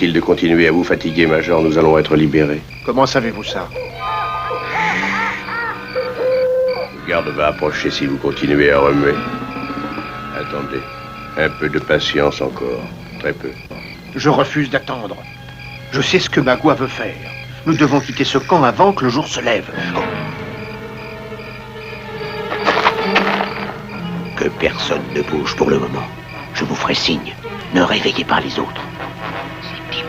inutile de continuer à vous fatiguer, Major. Nous allons être libérés. Comment savez-vous ça? Le garde va approcher si vous continuez à remuer. Attendez. Un peu de patience encore. Très peu. Je refuse d'attendre. Je sais ce que Magua veut faire. Nous devons quitter ce camp avant que le jour se lève. Que personne ne bouge pour le moment. Je vous ferai signe. Ne réveillez pas les autres. C'est Tim.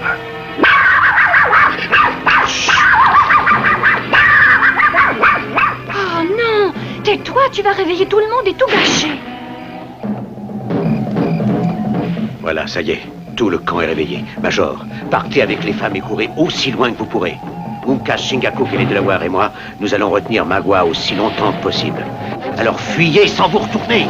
Oh non! Tais-toi, tu vas réveiller tout le monde et tout gâcher. Voilà, ça y est. Tout le camp est réveillé. Major, partez avec les femmes et courez aussi loin que vous pourrez. Munkas, Shingaku, les Delaware et moi, nous allons retenir Magua aussi longtemps que possible. Alors fuyez sans vous retourner.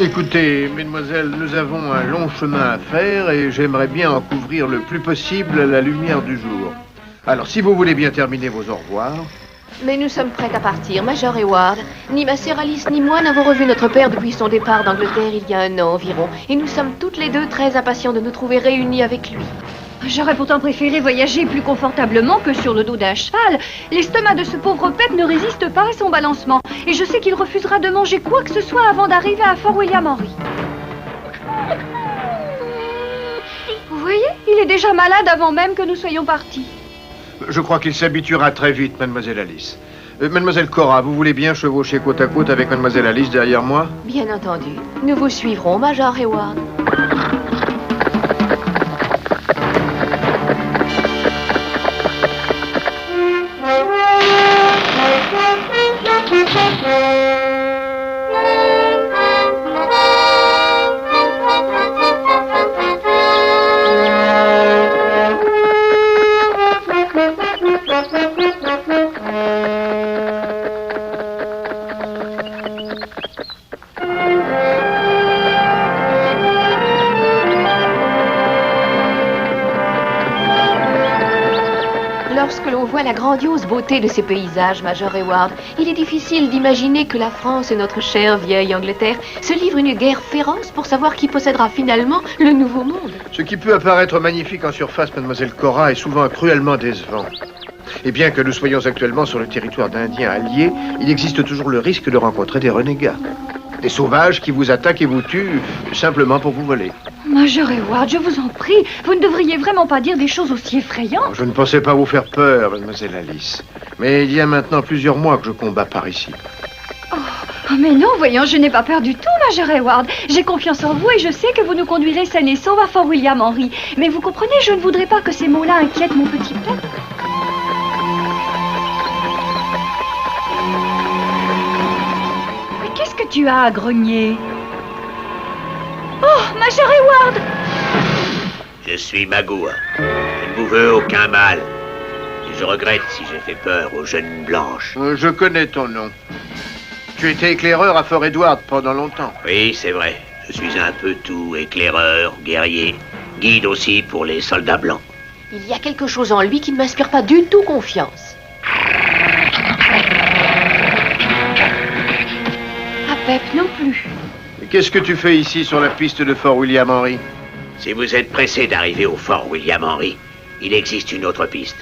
Écoutez, mesdemoiselles, nous avons un long chemin à faire et j'aimerais bien en couvrir le plus possible la lumière du jour. Alors, si vous voulez bien terminer vos au revoir... Mais nous sommes prêts à partir, Major Hayward. Ni ma sœur Alice ni moi n'avons revu notre père depuis son départ d'Angleterre il y a 1 an environ. Et nous sommes toutes les deux très impatients de nous trouver réunis avec lui. J'aurais pourtant préféré voyager plus confortablement que sur le dos d'un cheval. L'estomac de ce pauvre Pep ne résiste pas à son balancement. Et je sais qu'il refusera de manger quoi que ce soit avant d'arriver à Fort William Henry. Vous voyez, il est déjà malade avant même que nous soyons partis. Je crois qu'il s'habituera très vite, mademoiselle Alice. Mademoiselle Cora, vous voulez bien chevaucher côte à côte avec mademoiselle Alice derrière moi? Bien entendu. Nous vous suivrons, Major Hayward. Lorsque l'on voit la grandiose beauté de ces paysages, Major Hayward, il est difficile d'imaginer que la France et notre chère vieille Angleterre se livrent une guerre féroce pour savoir qui possédera finalement le Nouveau Monde. Ce qui peut apparaître magnifique en surface, mademoiselle Cora, est souvent cruellement décevant. Et bien que nous soyons actuellement sur le territoire d'Indiens alliés, il existe toujours le risque de rencontrer des renégats. Des sauvages qui vous attaquent et vous tuent simplement pour vous voler. Major Hayward, je vous en prie, vous ne devriez vraiment pas dire des choses aussi effrayantes. Je ne pensais pas vous faire peur, mademoiselle Alice. Mais il y a maintenant plusieurs mois que je combats par ici. Oh, mais non, voyons, je n'ai pas peur du tout, Major Hayward. J'ai confiance en vous et je sais que vous nous conduirez sains et saufs à Fort William Henry. Mais vous comprenez, je ne voudrais pas que ces mots-là inquiètent mon petit Pep. Mais qu'est-ce que tu as à grogner? Oh, Major Hayward! Je suis Magua. Je ne vous veux aucun mal. Et je regrette si j'ai fait peur aux jeunes blanches. Je connais ton nom. Tu étais éclaireur à Fort Edward pendant longtemps. Oui, c'est vrai. Je suis un peu tout, éclaireur, guerrier, guide aussi pour les soldats blancs. Il y a quelque chose en lui qui ne m'inspire pas du tout confiance. Ah, Pep non plus. Qu'est-ce que tu fais ici sur la piste de Fort William Henry? Si vous êtes pressé d'arriver au Fort William Henry, il existe une autre piste.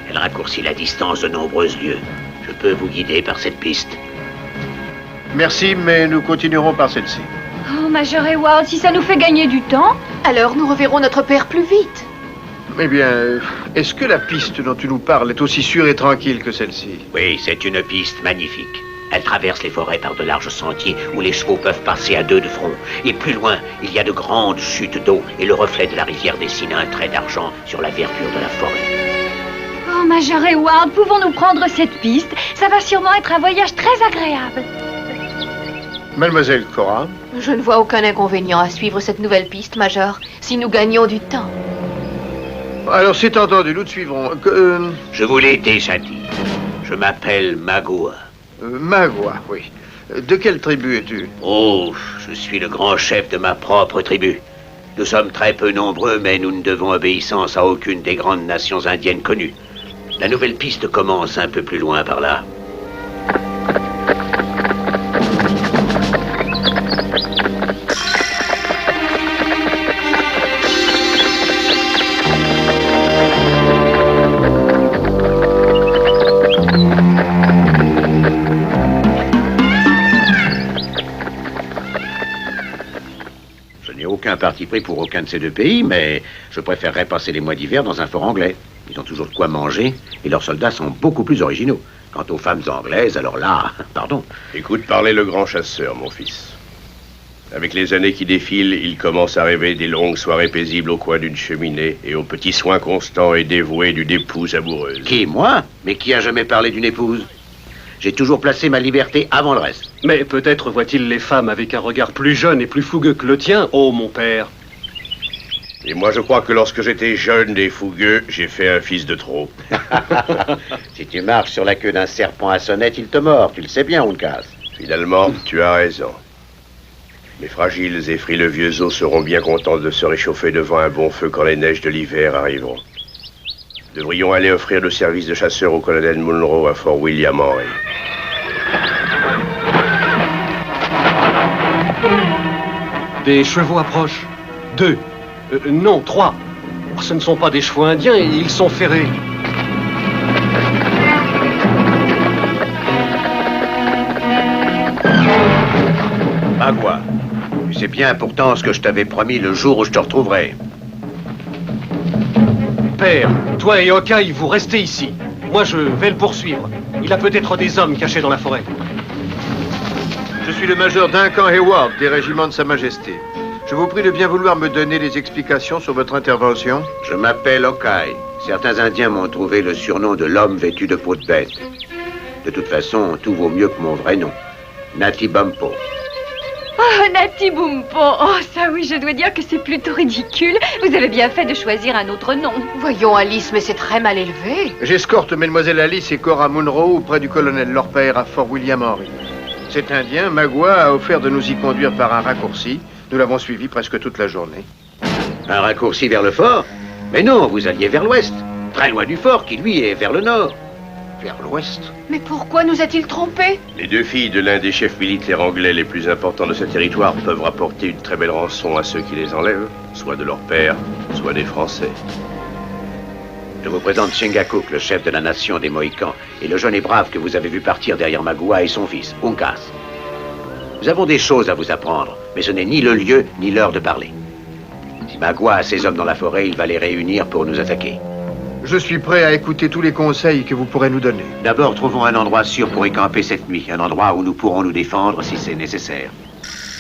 Elle raccourcit la distance de nombreux lieues. Je peux vous guider par cette piste. Merci, mais nous continuerons par celle-ci. Oh, Major Hayward, si ça nous fait gagner du temps... Alors nous reverrons notre père plus vite. Eh bien, est-ce que la piste dont tu nous parles est aussi sûre et tranquille que celle-ci? Oui, c'est une piste magnifique. Elle traverse les forêts par de larges sentiers où les chevaux peuvent passer à deux de front. Et plus loin, il y a de grandes chutes d'eau et le reflet de la rivière dessine un trait d'argent sur la verdure de la forêt. Oh, Major Hayward, pouvons-nous prendre cette piste? Ça va sûrement être un voyage très agréable. Mademoiselle Cora? Je ne vois aucun inconvénient à suivre cette nouvelle piste, Major, si nous gagnons du temps. Alors, c'est entendu, nous te suivrons. Je vous l'ai déjà dit. Je m'appelle Magua. Magua, oui. De quelle tribu es-tu? Oh, je suis le grand chef de ma propre tribu. Nous sommes très peu nombreux, mais nous ne devons obéissance à aucune des grandes nations indiennes connues. La nouvelle piste commence un peu plus loin par là. Aucun parti pris pour aucun de ces deux pays, mais je préférerais passer les mois d'hiver dans un fort anglais. Ils ont toujours de quoi manger et leurs soldats sont beaucoup plus originaux. Quant aux femmes anglaises, alors là, pardon. Écoute parler le grand chasseur, mon fils. Avec les années qui défilent, il commence à rêver des longues soirées paisibles au coin d'une cheminée et aux petits soins constants et dévoués d'une épouse amoureuse. Qui, moi? Mais qui a jamais parlé d'une épouse? J'ai toujours placé ma liberté avant le reste. Mais peut-être voit-il les femmes avec un regard plus jeune et plus fougueux que le tien, oh mon père. Et moi, je crois que lorsque j'étais jeune et fougueux, j'ai fait un fils de trop. Si tu marches sur la queue d'un serpent à sonnette, il te mord. Tu le sais bien, Uncas. Finalement, tu as raison. Mes fragiles et frileux vieux os seront bien contents de se réchauffer devant un bon feu quand les neiges de l'hiver arriveront. Devrions aller offrir le service de chasseur au colonel Munro à Fort William Henry. Des chevaux approchent. 2. Non, 3. Ce ne sont pas des chevaux indiens, ils sont ferrés. Magua, tu sais bien pourtant ce que je t'avais promis le jour où je te retrouverai. Père, toi et Hawkeye, vous restez ici. Moi, je vais le poursuivre. Il a peut-être des hommes cachés dans la forêt. Je suis le major Duncan Hayward, des régiments de Sa Majesté. Je vous prie de bien vouloir me donner des explications sur votre intervention. Je m'appelle Hawkeye. Certains Indiens m'ont trouvé le surnom de l'homme vêtu de peau de bête. De toute façon, tout vaut mieux que mon vrai nom. Nati Bumpo. Oh, Nati Bumpo. Oh, ça oui, je dois dire que c'est plutôt ridicule. Vous avez bien fait de choisir un autre nom. Voyons, Alice, mais c'est très mal élevé. J'escorte Mademoiselle Alice et Cora Munro auprès du colonel leur père à Fort William Henry. Cet Indien, Magua, a offert de nous y conduire par un raccourci. Nous l'avons suivi presque toute la journée. Un raccourci vers le fort? Mais non, vous alliez vers l'ouest. Très loin du fort, qui lui est vers le nord. Vers l'ouest? Mais pourquoi nous a-t-il trompés? Les deux filles de l'un des chefs militaires anglais les plus importants de ce territoire peuvent rapporter une très belle rançon à ceux qui les enlèvent, soit de leur père, soit des Français. Je vous présente Chingachgook, le chef de la nation des Mohicans, et le jeune et brave que vous avez vu partir derrière Magua et son fils, Uncas. Nous avons des choses à vous apprendre, mais ce n'est ni le lieu, ni l'heure de parler. Si Magua a ses hommes dans la forêt, il va les réunir pour nous attaquer. Je suis prêt à écouter tous les conseils que vous pourrez nous donner. D'abord, trouvons un endroit sûr pour y camper cette nuit, un endroit où nous pourrons nous défendre si c'est nécessaire.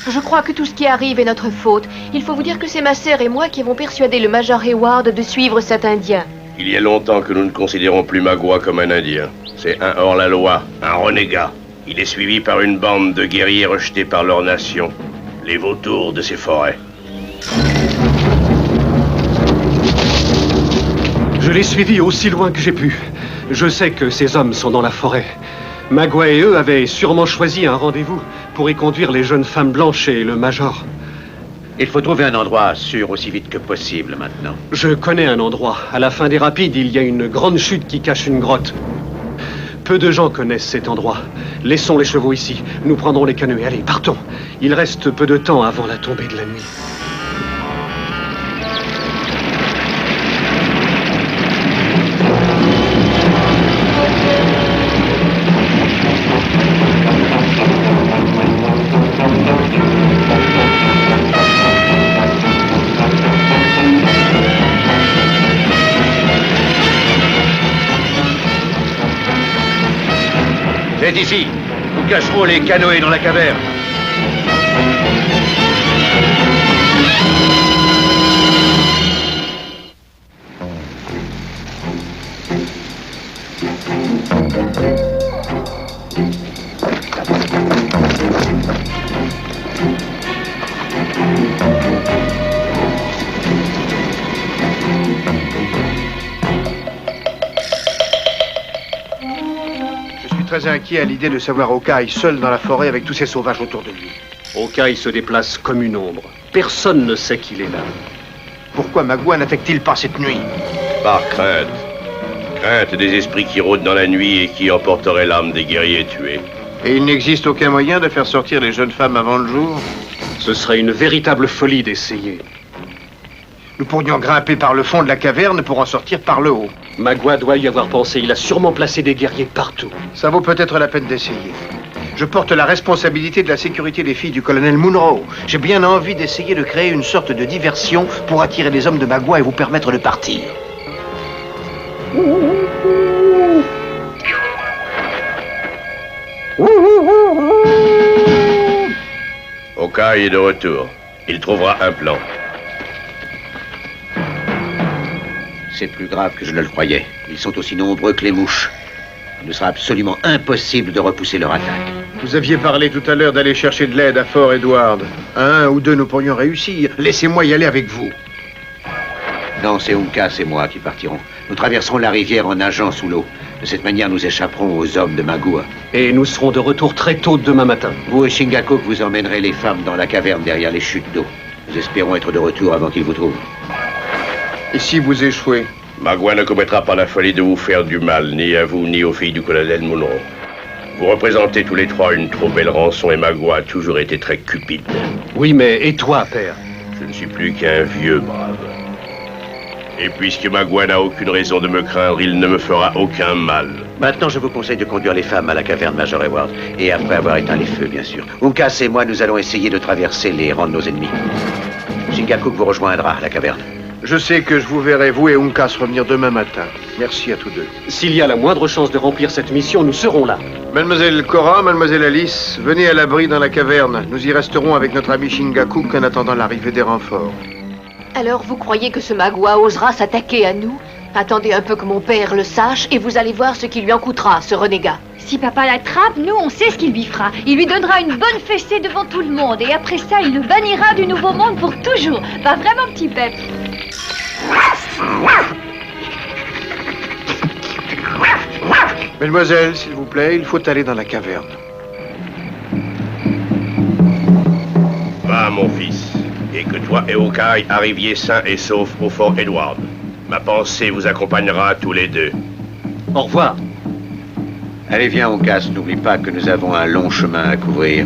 Je crois que tout ce qui arrive est notre faute. Il faut vous dire que c'est ma sœur et moi qui avons persuadé le Major Hayward de suivre cet Indien. Il y a longtemps que nous ne considérons plus Magua comme un Indien. C'est un hors-la-loi, un renégat. Il est suivi par une bande de guerriers rejetés par leur nation, les vautours de ces forêts. Je l'ai suivi aussi loin que j'ai pu. Je sais que ces hommes sont dans la forêt. Magua et eux avaient sûrement choisi un rendez-vous pour y conduire les jeunes femmes blanches et le Major. Il faut trouver un endroit sûr aussi vite que possible maintenant. Je connais un endroit. À la fin des rapides, il y a une grande chute qui cache une grotte. Peu de gens connaissent cet endroit. Laissons les chevaux ici. Nous prendrons les canoës. Allez, partons. Il reste peu de temps avant la tombée de la nuit. C'est ici. cacherons les canoës dans la caverne. Très inquiet à l'idée de savoir Hawkeye seul dans la forêt avec tous ces sauvages autour de lui. Hawkeye se déplace comme une ombre. Personne ne sait qu'il est là. Pourquoi Magua n'attaque-t-il pas cette nuit? Par crainte. Crainte des esprits qui rôdent dans la nuit et qui emporteraient l'âme des guerriers tués. Et il n'existe aucun moyen de faire sortir les jeunes femmes avant le jour? Ce serait une véritable folie d'essayer. Nous pourrions grimper par le fond de la caverne pour en sortir par le haut. Magua doit y avoir pensé. Il a sûrement placé des guerriers partout. Ça vaut peut-être la peine d'essayer. Je porte la responsabilité de la sécurité des filles du colonel Munro. J'ai bien envie d'essayer de créer une sorte de diversion pour attirer les hommes de Magua et vous permettre de partir. Hawkeye est de retour. Il trouvera un plan. C'est plus grave que je ne le croyais. Ils sont aussi nombreux que les mouches. Il nous sera absolument impossible de repousser leur attaque. Vous aviez parlé tout à l'heure d'aller chercher de l'aide à Fort Edward. Un ou deux, nous pourrions réussir. Laissez-moi y aller avec vous. Non, c'est Uncas et moi qui partirons. Nous traverserons la rivière en nageant sous l'eau. De cette manière, nous échapperons aux hommes de Magua. Et nous serons de retour très tôt demain matin. Vous et Chingachgook, vous emmènerez les femmes dans la caverne derrière les chutes d'eau. Nous espérons être de retour avant qu'ils vous trouvent. Et si vous échouez? Magua ne commettra pas la folie de vous faire du mal, ni à vous, ni aux filles du colonel Munro. Vous représentez tous les trois une trop belle rançon et Magua a toujours été très cupide. Oui, mais et toi, père? Je ne suis plus qu'un vieux brave. Et puisque Magua n'a aucune raison de me craindre, il ne me fera aucun mal. Maintenant, je vous conseille de conduire les femmes à la caverne Major Edward. Et après avoir éteint les feux, bien sûr. Uncas et moi, nous allons essayer de traverser les rangs de nos ennemis. Chingachgook vous rejoindra à la caverne. Je sais que je vous verrai, vous et Uncas, revenir demain matin. Merci à tous deux. S'il y a la moindre chance de remplir cette mission, nous serons là. Mademoiselle Cora, Mademoiselle Alice, venez à l'abri dans la caverne. Nous y resterons avec notre ami Chingachgook en attendant l'arrivée des renforts. Alors vous croyez que ce Magua osera s'attaquer à nous? Attendez un peu que mon père le sache et vous allez voir ce qui lui en coûtera, ce renégat. Si papa l'attrape, nous, on sait ce qu'il lui fera. Il lui donnera une bonne fessée devant tout le monde. Et après ça, il le bannira du Nouveau Monde pour toujours. Pas vraiment, petit Pep? Mademoiselle, s'il vous plaît, il faut aller dans la caverne. Va, mon fils, et que toi et Hawkeye arriviez sains et saufs au Fort Edward. Ma pensée vous accompagnera tous les deux. Au revoir. Allez, viens, Uncas. N'oublie pas que nous avons un long chemin à couvrir.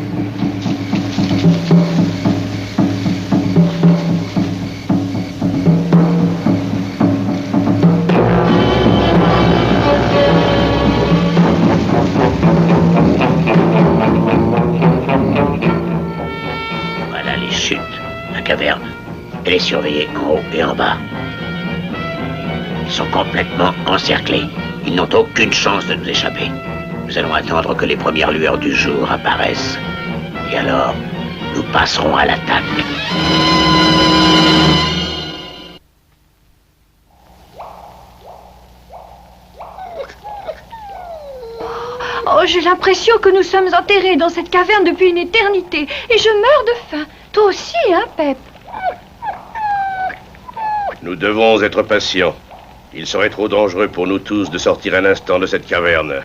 Voilà les chutes, la caverne. Elle est surveillée en haut et en bas. Ils sont complètement encerclés. Ils n'ont aucune chance de nous échapper. Nous allons attendre que les premières lueurs du jour apparaissent. Et alors, nous passerons à l'attaque. Oh, j'ai l'impression que nous sommes enterrés dans cette caverne depuis une éternité. Et je meurs de faim. Toi aussi, hein, Pep? Nous devons être patients. Il serait trop dangereux pour nous tous de sortir un instant de cette caverne.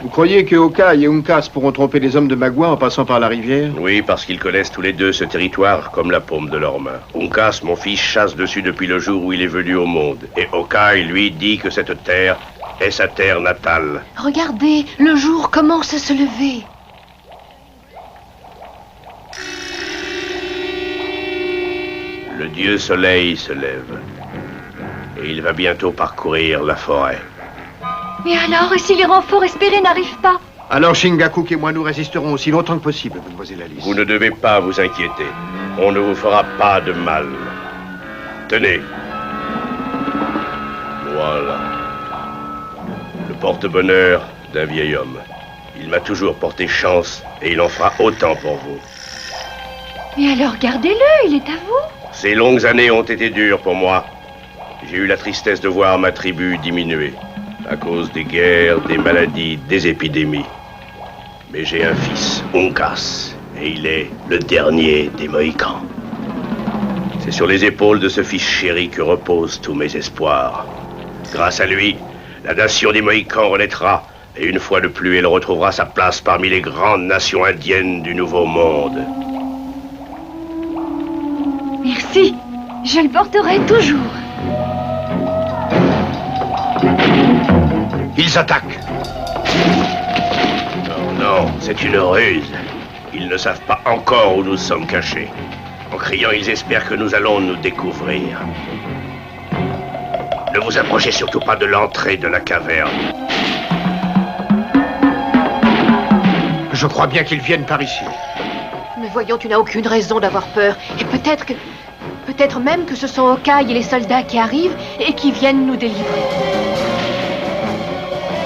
Vous croyez que Hawkeye et Uncas pourront tromper les hommes de Magua en passant par la rivière? Oui, parce qu'ils connaissent tous les deux ce territoire comme la paume de leurs mains. Uncas, mon fils, chasse dessus depuis le jour où il est venu au monde. Et Hawkeye, lui, dit que cette terre est sa terre natale. Regardez, le jour commence à se lever. Le dieu soleil se lève. Et il va bientôt parcourir la forêt. Mais alors, et si les renforts espérés n'arrivent pas? Alors Chingachgook et moi, nous résisterons aussi longtemps que possible, mademoiselle Alice. Vous ne devez pas vous inquiéter. On ne vous fera pas de mal. Tenez. Voilà. Le porte-bonheur d'un vieil homme. Il m'a toujours porté chance et il en fera autant pour vous. Mais alors gardez-le, il est à vous. Ces longues années ont été dures pour moi. J'ai eu la tristesse de voir ma tribu diminuer à cause des guerres, des maladies, des épidémies. Mais j'ai un fils, Uncas, et il est le dernier des Mohicans. C'est sur les épaules de ce fils chéri que reposent tous mes espoirs. Grâce à lui, la nation des Mohicans renaîtra, et une fois de plus, elle retrouvera sa place parmi les grandes nations indiennes du Nouveau Monde. Merci, je le porterai toujours. Ils attaquent. Non, c'est une ruse. Ils ne savent pas encore où nous sommes cachés. En criant, ils espèrent que nous allons nous découvrir. Ne vous approchez surtout pas de l'entrée de la caverne. Je crois bien qu'ils viennent par ici. Mais voyons, tu n'as aucune raison d'avoir peur. Et peut-être même que ce sont Hawkeye et les soldats qui arrivent et qui viennent nous délivrer.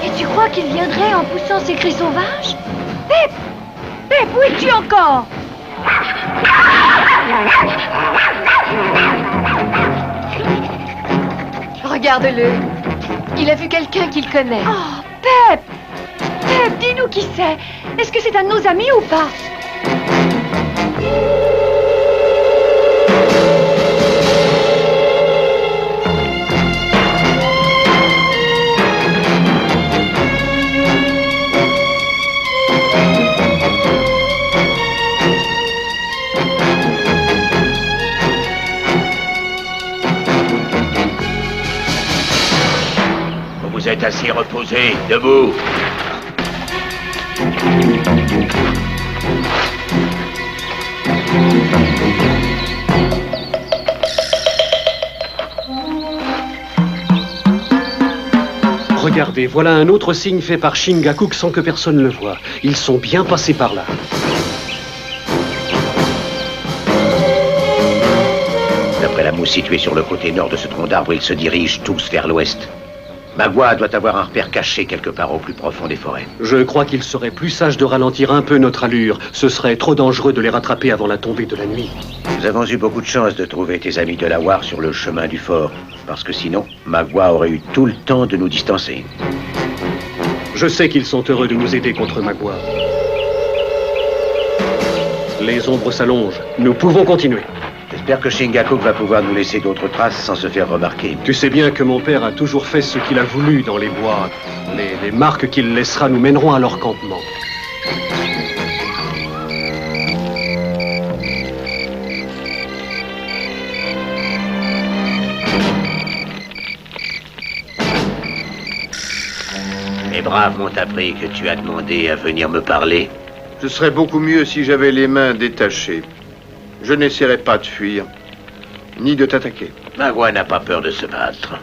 Et tu crois qu'il viendrait en poussant ses cris sauvages? Pep! Pep, où es-tu encore? Regarde-le. Il a vu quelqu'un qu'il connaît. Oh, Pep! Pep, dis-nous qui c'est. Est-ce que c'est un de nos amis ou pas? Vous êtes assez reposé, debout. Regardez, voilà un autre signe fait par Chingachgook sans que personne le voie. Ils sont bien passés par là. D'après la mousse située sur le côté nord de ce tronc d'arbre, ils se dirigent tous vers l'ouest. Magua doit avoir un repère caché quelque part au plus profond des forêts. Je crois qu'il serait plus sage de ralentir un peu notre allure. Ce serait trop dangereux de les rattraper avant la tombée de la nuit. Nous avons eu beaucoup de chance de trouver tes amis de Delaware sur le chemin du fort, parce que sinon, Magua aurait eu tout le temps de nous distancer. Je sais qu'ils sont heureux de nous aider contre Magua. Les ombres s'allongent. Nous pouvons continuer. J'espère que Chingachgook va pouvoir nous laisser d'autres traces sans se faire remarquer. Tu sais bien que mon père a toujours fait ce qu'il a voulu dans les bois. Les marques qu'il laissera nous mèneront à leur campement. Les braves m'ont appris que tu as demandé à venir me parler. Ce serait beaucoup mieux si j'avais les mains détachées. Je n'essaierai pas de fuir, ni de t'attaquer. Magua n'a pas peur de se battre.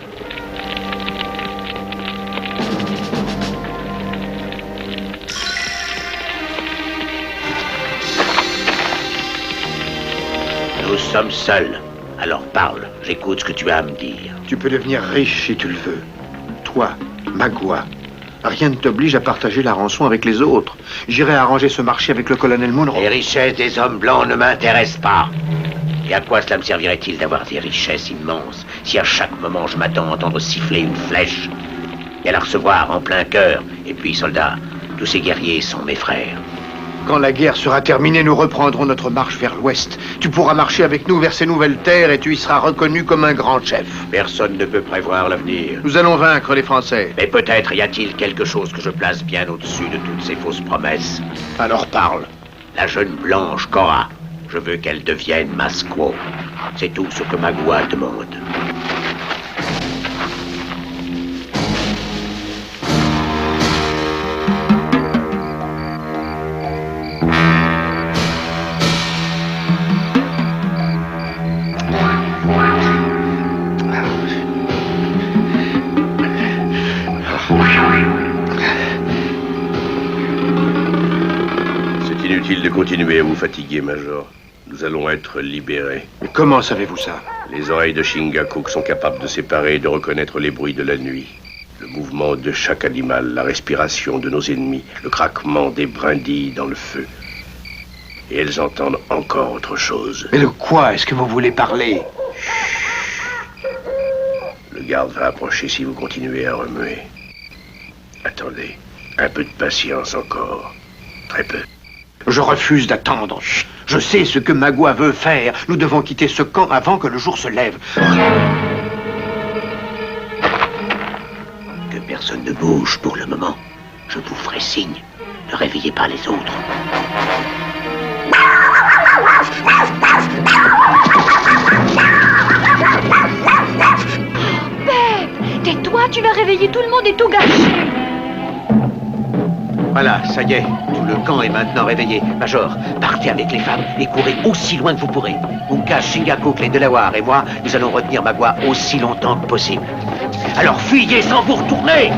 Nous sommes seuls. Alors parle, j'écoute ce que tu as à me dire. Tu peux devenir riche si tu le veux. Toi, Magua. Rien ne t'oblige à partager la rançon avec les autres. J'irai arranger ce marché avec le colonel Monroe. Les richesses des hommes blancs ne m'intéressent pas. Et à quoi cela me servirait-il d'avoir des richesses immenses si à chaque moment je m'attends à entendre siffler une flèche et à la recevoir en plein cœur? Et puis, soldats, tous ces guerriers sont mes frères. Quand la guerre sera terminée, nous reprendrons notre marche vers l'ouest. Tu pourras marcher avec nous vers ces nouvelles terres et tu y seras reconnu comme un grand chef. Personne ne peut prévoir l'avenir. Nous allons vaincre les Français. Mais peut-être y a-t-il quelque chose que je place bien au-dessus de toutes ces fausses promesses. Alors parle. La jeune blanche, Cora. Je veux qu'elle devienne ma squaw. C'est tout ce que Magua demande. C'est inutile de continuer à vous fatiguer, Major. Nous allons être libérés. Mais comment savez-vous ça? Les oreilles de Chingachgook sont capables de séparer et de reconnaître les bruits de la nuit. Le mouvement de chaque animal, la respiration de nos ennemis, le craquement des brindilles dans le feu. Et elles entendent encore autre chose. Mais de quoi est-ce que vous voulez parler? Le garde va approcher si vous continuez à remuer. Attendez, un peu de patience encore. Très peu. Je refuse d'attendre. Je sais ce que Magua veut faire. Nous devons quitter ce camp avant que le jour se lève. Que personne ne bouge pour le moment. Je vous ferai signe. Ne réveillez pas les autres. Pep, tais-toi, tu vas réveiller tout le monde et tout gâcher. Voilà, ça y est. Tout le camp est maintenant réveillé. Major, partez avec les femmes et courez aussi loin que vous pourrez. Unka, Shingaku, les Delaware et moi, nous allons retenir Magua aussi longtemps que possible. Alors fuyez sans vous retourner!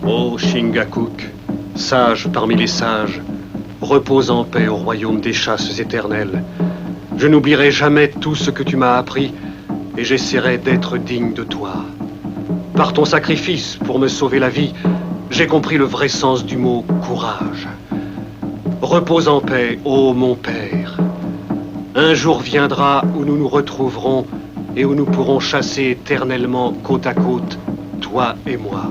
Ô Shingakook, sage parmi les sages, repose en paix au royaume des chasses éternelles. Je n'oublierai jamais tout ce que tu m'as appris et j'essaierai d'être digne de toi. Par ton sacrifice pour me sauver la vie, j'ai compris le vrai sens du mot courage. Repose en paix, ô mon père. Un jour viendra où nous nous retrouverons et où nous pourrons chasser éternellement côte à côte, toi et moi.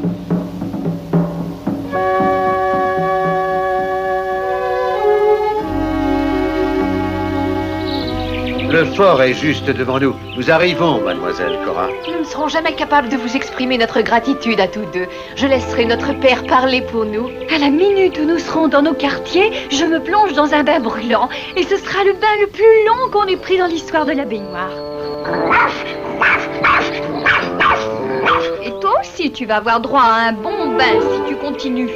Le fort est juste devant nous. Nous arrivons, mademoiselle Cora. Nous ne serons jamais capables de vous exprimer notre gratitude à tous deux. Je laisserai notre père parler pour nous. À la minute où nous serons dans nos quartiers, je me plonge dans un bain brûlant. Et ce sera le bain le plus long qu'on ait pris dans l'histoire de la baignoire. Et toi aussi, tu vas avoir droit à un bon bain si tu continues.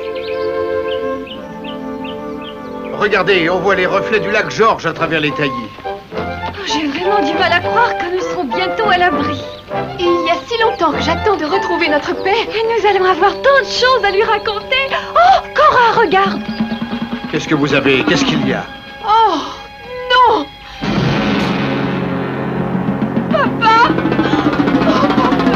Regardez, on voit les reflets du lac Georges à travers les taillis. J'ai vraiment du mal à croire que nous serons bientôt à l'abri. Et il y a si longtemps que j'attends de retrouver notre père. Et nous allons avoir tant de choses à lui raconter. Oh, Cora, regarde. Qu'est-ce que vous avez? Qu'est-ce qu'il y a? Oh, non! Papa! Oh, papa!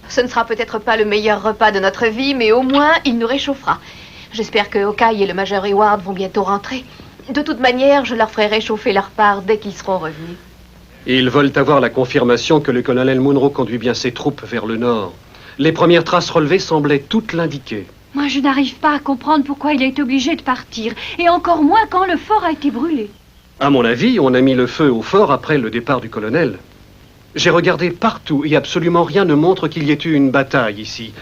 Ce ne sera peut-être pas le meilleur repas de notre vie, mais au moins, il nous réchauffera. J'espère que Hawkeye et le Major Hayward vont bientôt rentrer. De toute manière, je leur ferai réchauffer leur part dès qu'ils seront revenus. Ils veulent avoir la confirmation que le colonel Munro conduit bien ses troupes vers le nord. Les premières traces relevées semblaient toutes l'indiquer. Moi, je n'arrive pas à comprendre pourquoi il a été obligé de partir. Et encore moins quand le fort a été brûlé. À mon avis, on a mis le feu au fort après le départ du colonel. J'ai regardé partout et absolument rien ne montre qu'il y ait eu une bataille ici.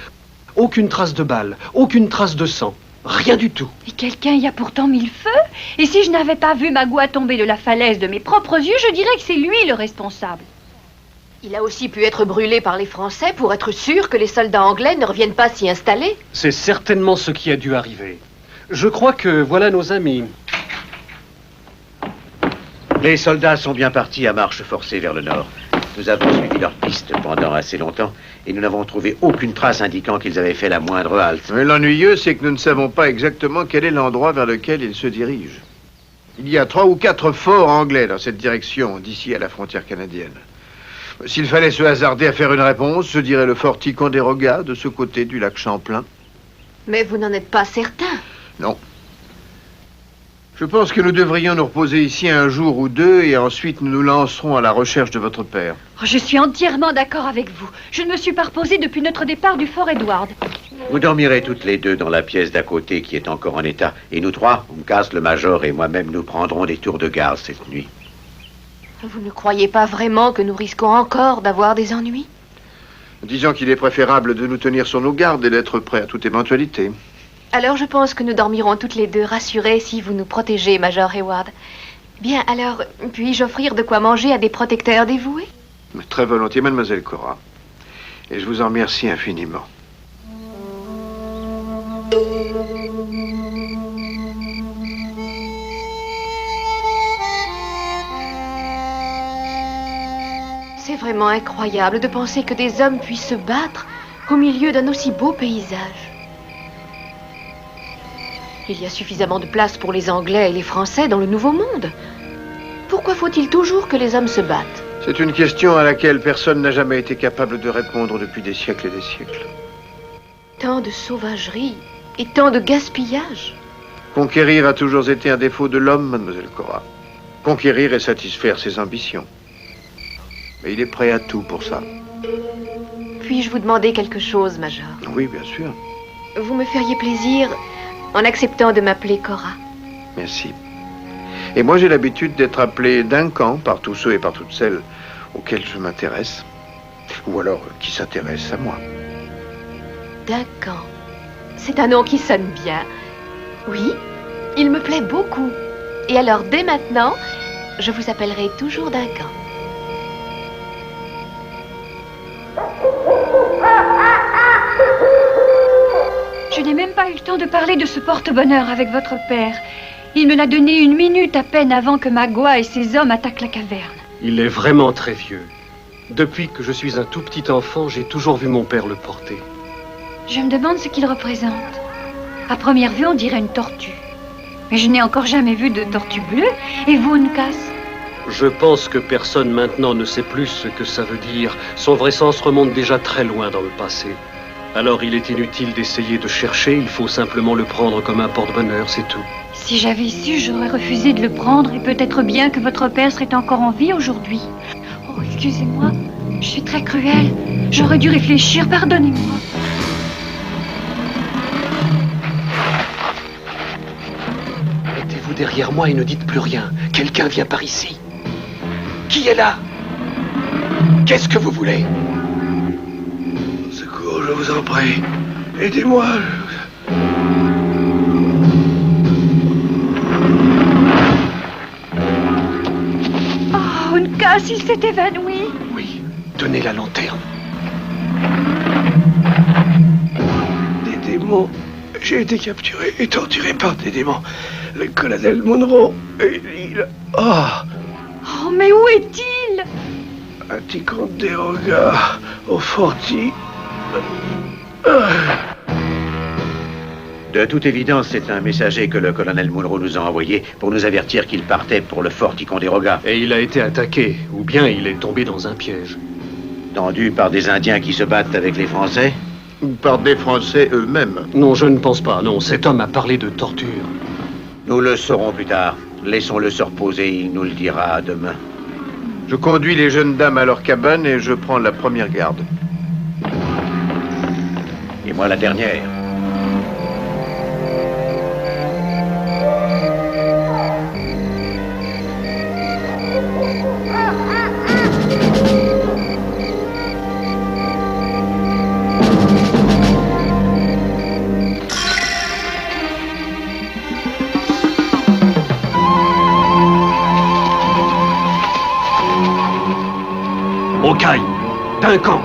Aucune trace de balle, aucune trace de sang, rien du tout. Et quelqu'un y a pourtant mis le feu. Et si je n'avais pas vu Magua tomber de la falaise de mes propres yeux, je dirais que c'est lui le responsable. Il a aussi pu être brûlé par les Français pour être sûr que les soldats anglais ne reviennent pas s'y installer. C'est certainement ce qui a dû arriver. Je crois que voilà nos amis. Les soldats sont bien partis à marche forcée vers le nord. Nous avons suivi leur piste pendant assez longtemps et nous n'avons trouvé aucune trace indiquant qu'ils avaient fait la moindre halte. Mais l'ennuyeux, c'est que nous ne savons pas exactement quel est l'endroit vers lequel ils se dirigent. Il y a 3 ou 4 forts anglais dans cette direction, d'ici à la frontière canadienne. S'il fallait se hasarder à faire une réponse, je dirais le fort Ticonderoga, de ce côté du lac Champlain. Mais vous n'en êtes pas certain. Non. Je pense que nous devrions nous reposer ici un jour ou deux et ensuite nous nous lancerons à la recherche de votre père. Oh, je suis entièrement d'accord avec vous. Je ne me suis pas reposée depuis notre départ du fort Edward. Vous dormirez toutes les deux dans la pièce d'à côté qui est encore en état. Et nous trois, Uncas, le major et moi-même, nous prendrons des tours de garde cette nuit. Vous ne croyez pas vraiment que nous risquons encore d'avoir des ennuis? Disons qu'il est préférable de nous tenir sur nos gardes et d'être prêts à toute éventualité. Alors je pense que nous dormirons toutes les deux rassurées si vous nous protégez, Major Hayward. Bien, alors, puis-je offrir de quoi manger à des protecteurs dévoués? Très volontiers, mademoiselle Cora. Et je vous en remercie infiniment. C'est vraiment incroyable de penser que des hommes puissent se battre au milieu d'un aussi beau paysage. Il y a suffisamment de place pour les Anglais et les Français dans le Nouveau Monde. Pourquoi faut-il toujours que les hommes se battent? C'est une question à laquelle personne n'a jamais été capable de répondre depuis des siècles et des siècles. Tant de sauvagerie et tant de gaspillage. Conquérir a toujours été un défaut de l'homme, mademoiselle Cora. Conquérir et satisfaire ses ambitions. Mais il est prêt à tout pour ça. Puis-je vous demander quelque chose, Major? Oui, bien sûr. Vous me feriez plaisir en acceptant de m'appeler Cora. Merci. Et moi, j'ai l'habitude d'être appelé Duncan par tous ceux et par toutes celles auxquels je m'intéresse. Ou alors qui s'intéressent à moi. Duncan. C'est un nom qui sonne bien. Oui, il me plaît beaucoup. Et alors, dès maintenant, je vous appellerai toujours Duncan. Je n'ai même pas eu le temps de parler de ce porte-bonheur avec votre père. Il me l'a donné 1 minute à peine avant que Magua et ses hommes attaquent la caverne. Il est vraiment très vieux. Depuis que je suis un tout petit enfant, j'ai toujours vu mon père le porter. Je me demande ce qu'il représente. À première vue, on dirait une tortue. Mais je n'ai encore jamais vu de tortue bleue. Et vous, Uncas? Je pense que personne maintenant ne sait plus ce que ça veut dire. Son vrai sens remonte déjà très loin dans le passé. Alors il est inutile d'essayer de chercher, il faut simplement le prendre comme un porte-bonheur, c'est tout. Si j'avais su, j'aurais refusé de le prendre et peut-être bien que votre père serait encore en vie aujourd'hui. Oh, excusez-moi, je suis très cruelle. J'aurais dû réfléchir, pardonnez-moi. Mettez-vous derrière moi et ne dites plus rien. Quelqu'un vient par ici. Qui est là? Qu'est-ce que vous voulez? Secours, je vous en prie. Aidez-moi. Oh, Uncas, il s'est évanoui. Oui, tenez la lanterne. Des démons. J'ai été capturé et torturé par des démons. Le colonel Monroe. Il... Oh, Oh, mais où est-il? un Ticonderoga au forti. De toute évidence, c'est un messager que le colonel Monroe nous a envoyé pour nous avertir qu'il partait pour le fort Ticonderoga. Et il a été attaqué, ou bien il est tombé dans un piège. Tendu par des Indiens qui se battent avec les Français? Ou par des Français eux-mêmes. Non, je ne pense pas. Non, cet homme a parlé de torture. Nous le saurons plus tard. Laissons-le se reposer, il nous le dira demain. Je conduis les jeunes dames à leur cabane et je prends la première garde. Et moi la dernière. Hawkeye, Duncan.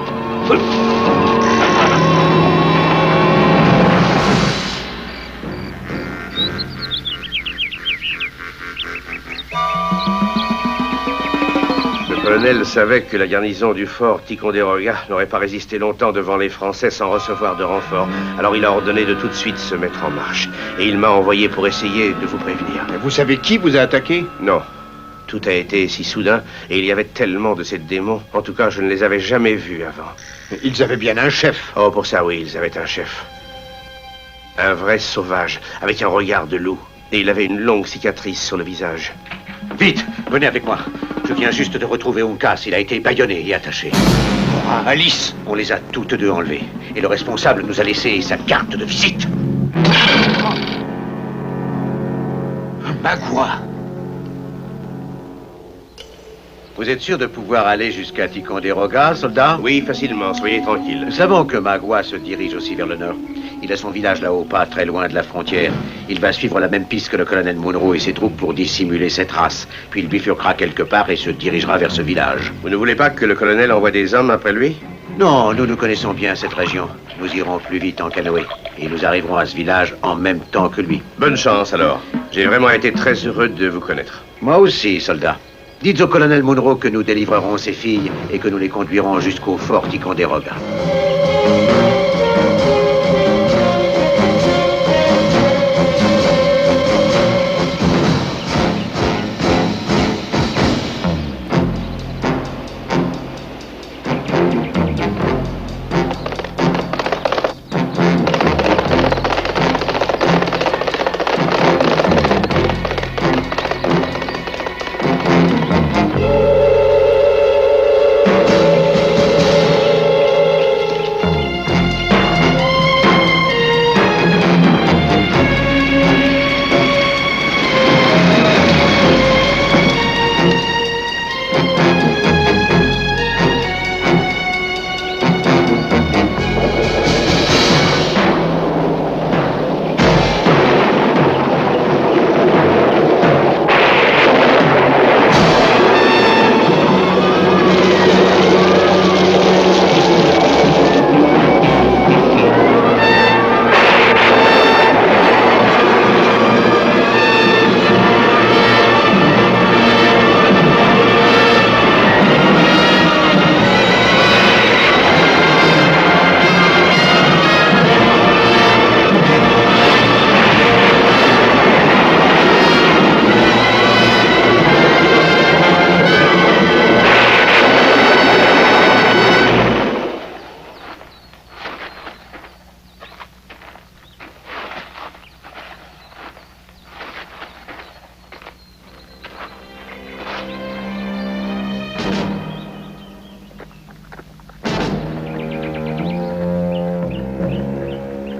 colonel savait que la garnison du fort Ticonderoga n'aurait pas résisté longtemps devant les Français sans recevoir de renfort. Alors il a ordonné de tout de suite se mettre en marche. Et il m'a envoyé pour essayer de vous prévenir. Vous savez qui vous a attaqué? Non. Tout a été si soudain, et il y avait tellement de ces démons. En tout cas, je ne les avais jamais vus avant. Ils avaient bien un chef. Oh, pour ça, oui, ils avaient un chef. Un vrai sauvage, avec un regard de loup. Et il avait une longue cicatrice sur le visage. Vite, venez avec moi. Je viens juste de retrouver Uncas. Il a été bâillonné et attaché. Ah, Alice. On les a toutes deux enlevés. Et le responsable nous a laissé sa carte de visite. Magua. Vous êtes sûr de pouvoir aller jusqu'à Ticonderoga, soldat? Oui, facilement, soyez tranquille. Nous savons que Magua se dirige aussi vers le nord. Il a son village là-haut, pas très loin de la frontière. Il va suivre la même piste que le colonel Munro et ses troupes pour dissimuler cette race. Puis il bifurquera quelque part et se dirigera vers ce village. Vous ne voulez pas que le colonel envoie des hommes après lui? Non, nous connaissons bien cette région. Nous irons plus vite en canoë. Et nous arriverons à ce village en même temps que lui. Bonne chance, alors. J'ai vraiment été très heureux de vous connaître. Moi aussi, soldat. Dites au colonel Munro que nous délivrerons ses filles et que nous les conduirons jusqu'au fort Ticonderoga.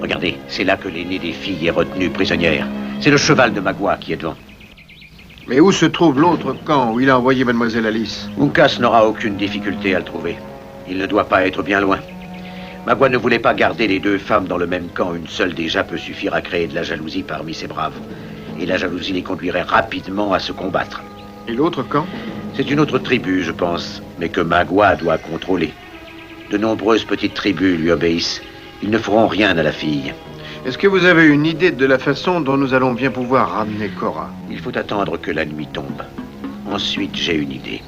Regardez, c'est là que l'aînée des filles est retenue prisonnière. C'est le cheval de Magua qui est devant. Mais où se trouve l'autre camp où il a envoyé mademoiselle Alice? Uncas n'aura aucune difficulté à le trouver. Il ne doit pas être bien loin. Magua ne voulait pas garder les deux femmes dans le même camp. Une seule déjà peut suffire à créer de la jalousie parmi ces braves. Et la jalousie les conduirait rapidement à se combattre. Et l'autre camp? C'est une autre tribu, je pense, mais que Magua doit contrôler. De nombreuses petites tribus lui obéissent. Ils ne feront rien à la fille. Est-ce que vous avez une idée de la façon dont nous allons bien pouvoir ramener Cora? Il faut attendre que la nuit tombe. Ensuite, j'ai une idée.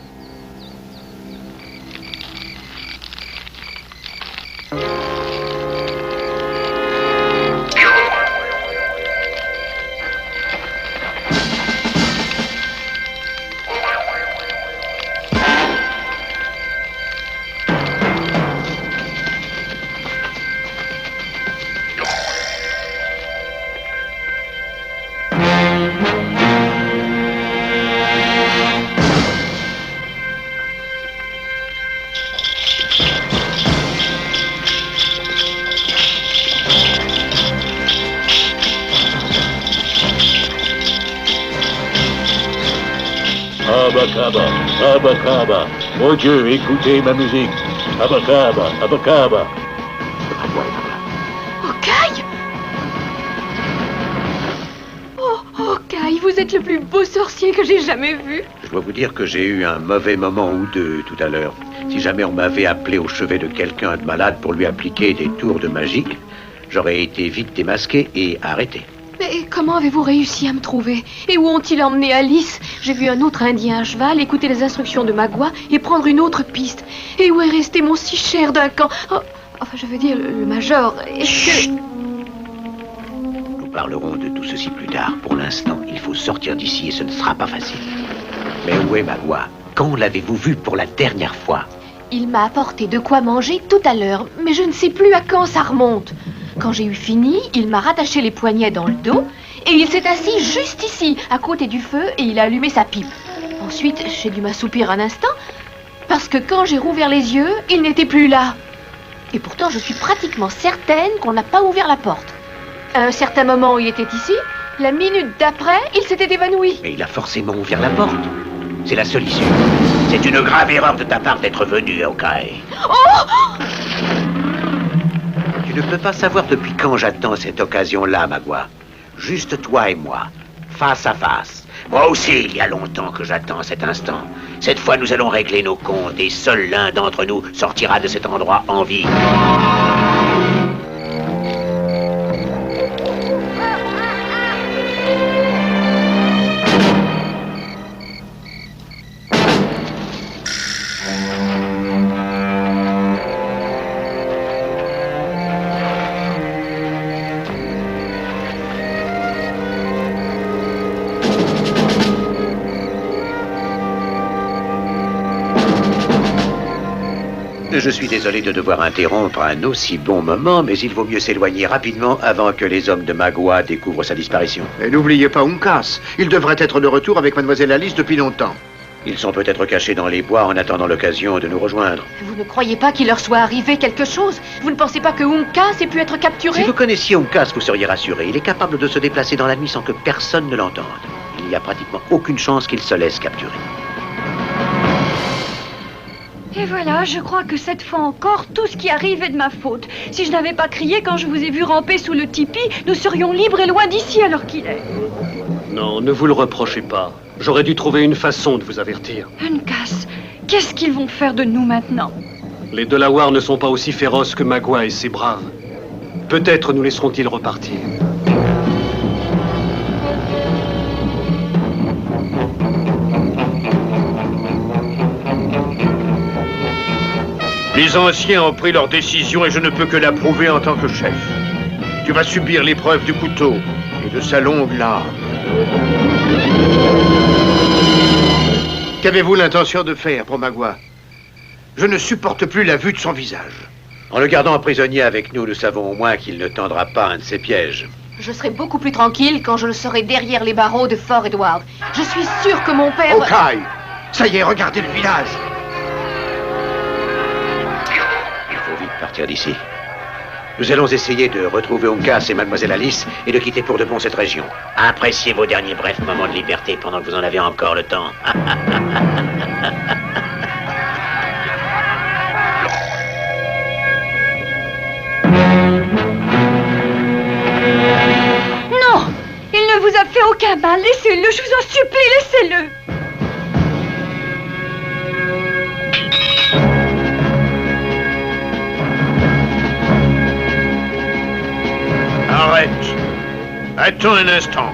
Abacaba, Abacaba. Mon Dieu, écoutez ma musique. Abacaba, Abacaba. Okai! Oh, Okai, vous êtes le plus beau sorcier que j'ai jamais vu. Je dois vous dire que j'ai eu un mauvais moment ou deux tout à l'heure. Si jamais on m'avait appelé au chevet de quelqu'un de malade pour lui appliquer des tours de magie, j'aurais été vite démasqué et arrêté. Mais comment avez-vous réussi à me trouver? Et où ont-ils emmené Alice? J'ai vu un autre Indien à cheval écouter les instructions de Magua et prendre une autre piste. Et où est resté mon si cher Duncan? Oh, enfin, je veux dire, le Major. Est-ce que... Nous parlerons de tout ceci plus tard. Pour l'instant, il faut sortir d'ici et ce ne sera pas facile. Mais où est Magua? Quand l'avez-vous vu pour la dernière fois? Il m'a apporté de quoi manger tout à l'heure, mais je ne sais plus à quand ça remonte. Quand j'ai eu fini, il m'a rattaché les poignets dans le dos et il s'est assis juste ici, à côté du feu, et il a allumé sa pipe. Ensuite, j'ai dû m'assoupir un instant, parce que quand j'ai rouvert les yeux, il n'était plus là. Et pourtant, je suis pratiquement certaine qu'on n'a pas ouvert la porte. À un certain moment, il était ici. La minute d'après, il s'était évanoui. Mais il a forcément ouvert la porte. C'est la seule issue. C'est une grave erreur de ta part d'être venu, Hawkeye. Oh! Tu ne peux pas savoir depuis quand j'attends cette occasion-là, Magua. Juste toi et moi, face à face. Moi aussi, il y a longtemps que j'attends cet instant. Cette fois, nous allons régler nos comptes et seul l'un d'entre nous sortira de cet endroit en vie. Je suis désolé de devoir interrompre un aussi bon moment, mais il vaut mieux s'éloigner rapidement avant que les hommes de Magua découvrent sa disparition. Et n'oubliez pas Uncas. Il devrait être de retour avec Mademoiselle Alice depuis longtemps. Ils sont peut-être cachés dans les bois en attendant l'occasion de nous rejoindre. Vous ne croyez pas qu'il leur soit arrivé quelque chose? Vous ne pensez pas que Uncas ait pu être capturé? Si vous connaissiez Uncas, vous seriez rassuré. Il est capable de se déplacer dans la nuit sans que personne ne l'entende. Il n'y a pratiquement aucune chance qu'il se laisse capturer. Et voilà, je crois que cette fois encore, tout ce qui arrive est de ma faute. Si je n'avais pas crié quand je vous ai vu ramper sous le tipi, nous serions libres et loin d'ici alors qu'il est. Non, ne vous le reprochez pas. J'aurais dû trouver une façon de vous avertir. Uncas, qu'est-ce qu'ils vont faire de nous maintenant? Les Delawares ne sont pas aussi féroces que Magua et ses braves. Peut-être nous laisseront-ils repartir. Les anciens ont pris leur décision et je ne peux que l'approuver en tant que chef. Tu vas subir l'épreuve du couteau et de sa longue lame. Qu'avez-vous l'intention de faire pour Magua? Je ne supporte plus la vue de son visage. En le gardant prisonnier avec nous, nous savons au moins qu'il ne tendra pas un de ses pièges. Je serai beaucoup plus tranquille quand je le serai derrière les barreaux de Fort Edward. Je suis sûre que mon père... Hawkeye! Ça y est, regardez le village! Partir d'ici. Nous allons essayer de retrouver Uncas et Mademoiselle Alice et de quitter pour de bon cette région. Appréciez vos derniers brefs moments de liberté pendant que vous en avez encore le temps. Non! Il ne vous a fait aucun mal. Laissez-le, je vous en supplie, laissez-le! Arrête! Attends un instant.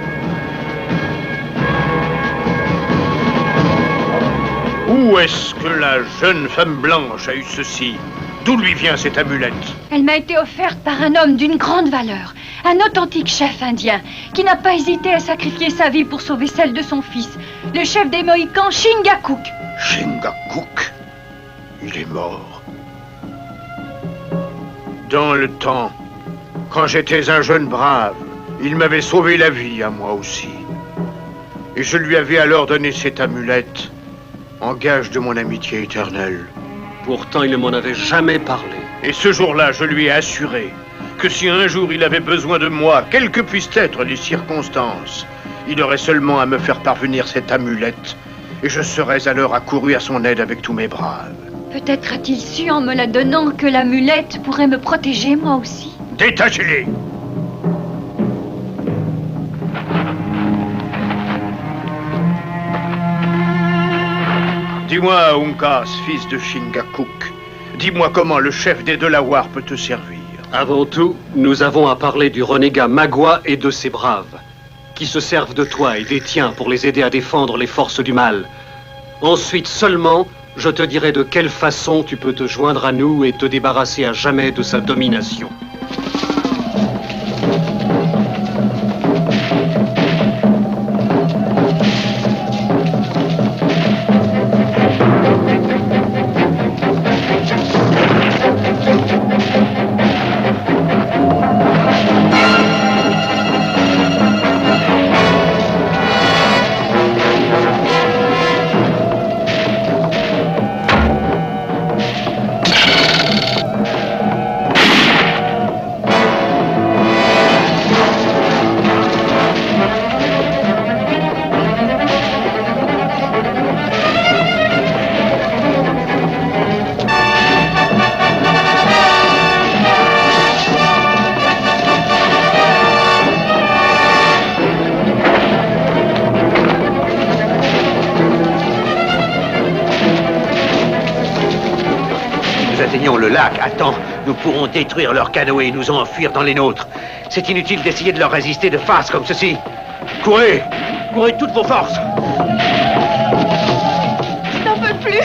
Où est-ce que la jeune femme blanche a eu ceci? D'où lui vient cette amulette? Elle m'a été offerte par un homme d'une grande valeur, un authentique chef indien, qui n'a pas hésité à sacrifier sa vie pour sauver celle de son fils, le chef des Mohicans, Chingachgook. Chingachgook? Il est mort. Dans le temps, quand j'étais un jeune brave, il m'avait sauvé la vie à moi aussi. Et je lui avais alors donné cette amulette, en gage de mon amitié éternelle. Pourtant, il ne m'en avait jamais parlé. Et ce jour-là, je lui ai assuré que si un jour il avait besoin de moi, quelles que puissent être les circonstances, il aurait seulement à me faire parvenir cette amulette, et je serais alors accouru à son aide avec tous mes braves. Peut-être a-t-il su, en me la donnant, que l'amulette pourrait me protéger moi aussi. Détachez-les! Dis-moi, Uncas, fils de Chingachgook, dis-moi comment le chef des Delawares peut te servir. Avant tout, nous avons à parler du renégat Magua et de ses braves, qui se servent de toi et des tiens pour les aider à défendre les forces du mal. Ensuite seulement, je te dirai de quelle façon tu peux te joindre à nous et te débarrasser à jamais de sa domination. Le lac, attends, nous pourrons détruire leurs canoës et nous enfuir dans les nôtres. C'est inutile d'essayer de leur résister de face comme ceci. Courez! Courez de toutes vos forces! Je n'en peux plus!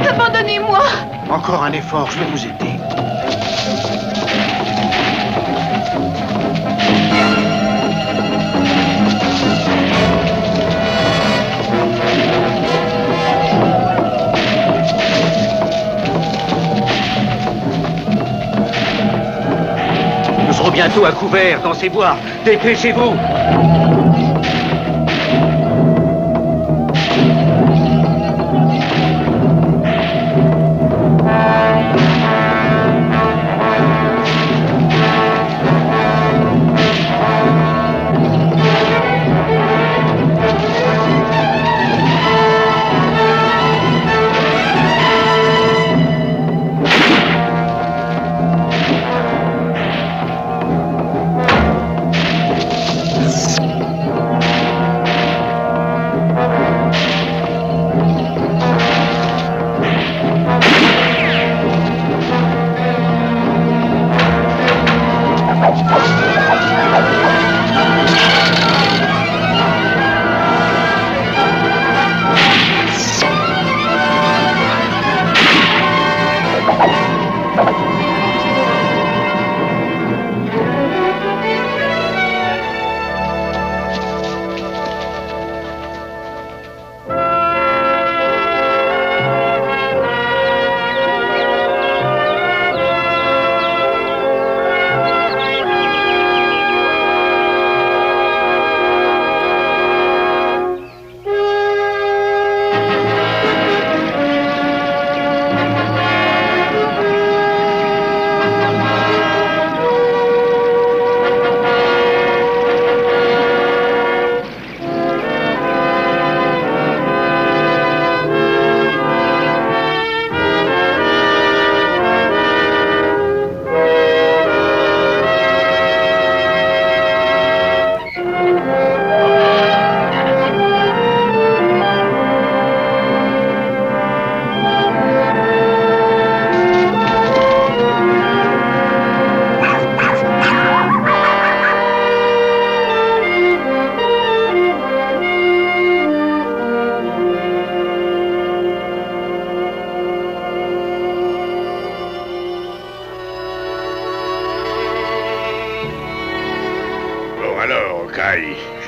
Abandonnez-moi! Encore un effort, je vais vous aider. Bientôt à couvert dans ces bois. Dépêchez-vous!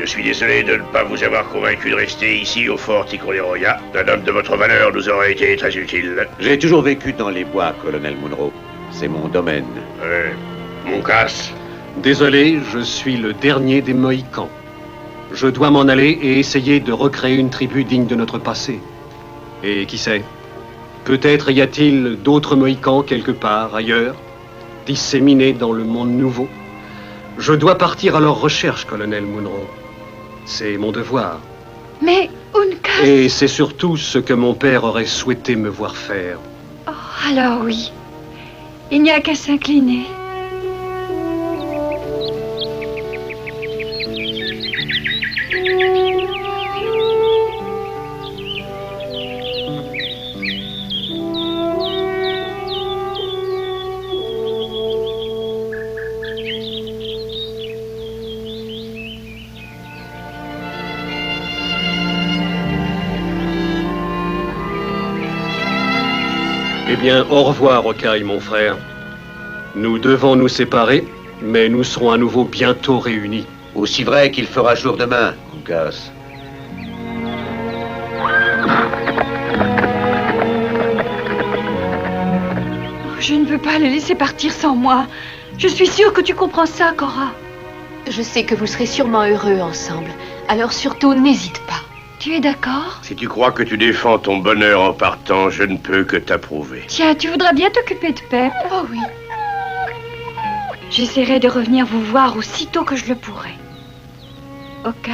Je suis désolé de ne pas vous avoir convaincu de rester ici au fort Ticonderoga. Un homme de votre valeur nous aurait été très utile. J'ai toujours vécu dans les bois, colonel Munro. C'est mon domaine. Mon casse. Désolé, je suis le dernier des Mohicans. Je dois m'en aller et essayer de recréer une tribu digne de notre passé. Et qui sait, peut-être y a-t-il d'autres Mohicans quelque part ailleurs, disséminés dans le monde nouveau. Je dois partir à leur recherche, colonel Munro. C'est mon devoir. Mais Uncas... Et c'est surtout ce que mon père aurait souhaité me voir faire. Oh, alors oui. Il n'y a qu'à s'incliner. Eh bien, au revoir, Okai, mon frère. Nous devons nous séparer, mais nous serons à nouveau bientôt réunis. Aussi vrai qu'il fera jour demain, Uncas. Je ne veux pas le laisser partir sans moi. Je suis sûre que tu comprends ça, Cora. Je sais que vous serez sûrement heureux ensemble. Alors surtout, n'hésite pas. Tu es d'accord? Si tu crois que tu défends ton bonheur en partant, je ne peux que t'approuver. Tiens, tu voudras bien t'occuper de Pep? Oh oui. J'essaierai de revenir vous voir aussitôt que je le pourrai. Ok?